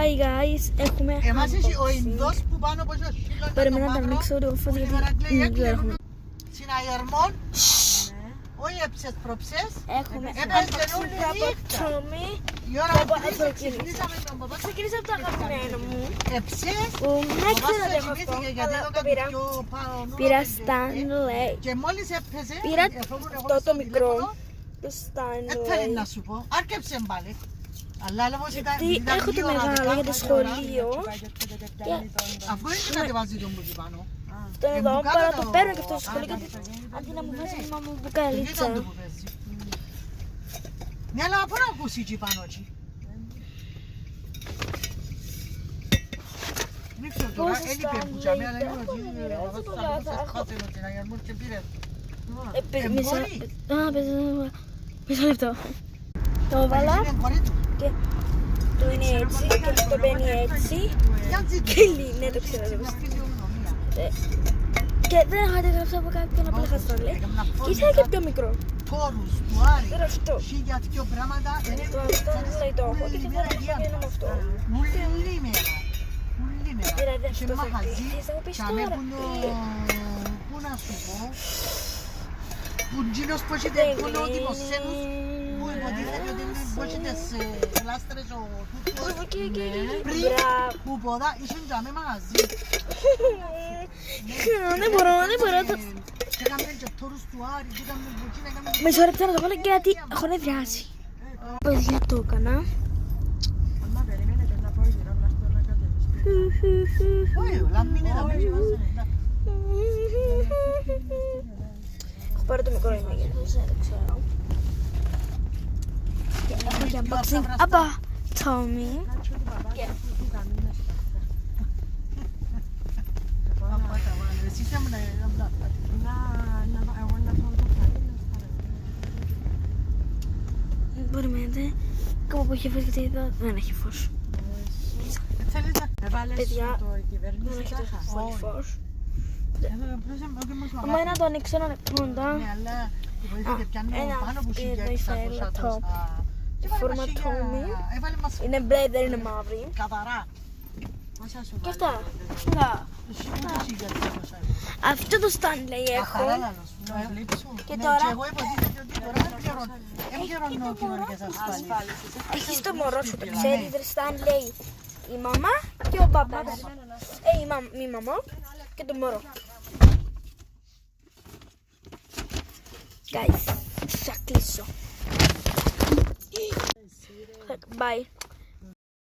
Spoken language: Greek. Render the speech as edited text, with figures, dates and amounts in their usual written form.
Hi guys, έχουμε Εμάς έχει ο Ινδός που πάνω από το σύλλογο το Περιμένω να μαύρο. ανοίξω λίγο φως γιατί δεν έχουμε. Συναγερμόν, όχι έψες προψές. Έχουμε Έπαιζε όλη από νύχτα. Tommy. Η ώρα Από 3 αυτοκίνητο. ξεκινήσαμε με τον παπά. Ξεκίνησα από το αγαπημένο μου. Έψες, Που δεν ο ξέρω παπάς τι έχω αυτό, κοιμήθηκε γιατί αλλά εδώ το κάτι πήρα. πιο πάνω. Πήρα Stanley. Και μόλις έπαιζε, Πήρα εφόμουν εγώ αυτό στο το μικρό. τηλέφωνο, Το έφερε Stanley. να σου πω, άρκεψε πάλι. Αλλά λόγω ήταν Γιατί έχω το μεγάλο για το σχολείο. Και αφού δεν κατεβάζει τον μπουκί πάνω. τον εδώ Μπουκάλα μπορώ να το το- παίρνω και αυτό στο σχολείο γιατί αντί να μου βάζει η μαμά μου μπουκαλίτσα. Δεν το που παίζει. Ναι, αλλά πού να ακούσει εκεί πάνω εκεί. Δεν ξέρω τώρα, Πόσο έλειπε στα που τσάμε, αλλά λέει, είναι ότι δεν είναι έχω ο το Βαβάς λάθο, θα έχω. σκότει τον Αγιαρμού και πήρε. Μισό μπορεί. μισό λεπτό. Το έβαλα Είναι χωρί του. και το είναι έτσι και αυτό μπαίνει έτσι Για τζίτι. και ναι το ξέρω δεν Να ξέρω. πεις η ονομία. Και δεν έχω αντιγράψει από κάποιον απλά χαστρόλε και ήθελα και πιο μικρό. Φόρους του Άρη, Τώρα αυτό. χίλια δυο πράγματα. Το αυτό δεν λέει το έχω και δεν θέλω να κάνω με αυτό. Ούλη μέρα. Ούλη μέρα. Δηλαδή Και αυτό θα μαχαζί, πει, θα μου πεις τσάμε τώρα. που πού να σου πω, που γίνος που έχετε που είναι ο δημοσένους, που υποτίθεται ότι είναι που έχετε λάστρες ο τούτος, πριν που ποδά, ήσουν τσάμε μαχαζί. Δεν μπορώ. Και έκαμε και τόρους του Άρη, και έκαμε που εκείνα, έκαμε που Μισό λεπτό να το βάλω γιατί έχω νευριάσει. Παιδιά το έκανα. όχι, λαμμίνε τα μέσα. Έχω πάρει το μικρό μέγεθος, δεν το ξέρω. Και έχω και unboxing από Tommy. Εσύ είσαι να Περιμένετε. Κάπου που έχει φως γιατί εδώ δεν έχει φως. θέλεις να... Παιδιά, δεν έχει τόσο πολύ φως. Άμα είναι να το ανοίξω ένα λεπτό μετά. Ναι, αλλά υποτίθεται πιάνει ένα πάνω από εδώ η φαίλα 1600 top. Φόρμα Tommy. Έβαλε μας Είναι μπλε, δεν είναι μαύρη. καθαρά. Και αυτά. Να. Αυτό το Stanley έχω. Και τώρα? Και εγώ υποτίθεται ότι τώρα δεν πληρώνω κοινωνικές ασφάλειες. Έχεις το μωρό σου, το ξέρεις, ρε Stanley. Η μαμά και ο μπαμπάς. Η μαμά και το μωρό. Guys, θα κλείσω. Bye.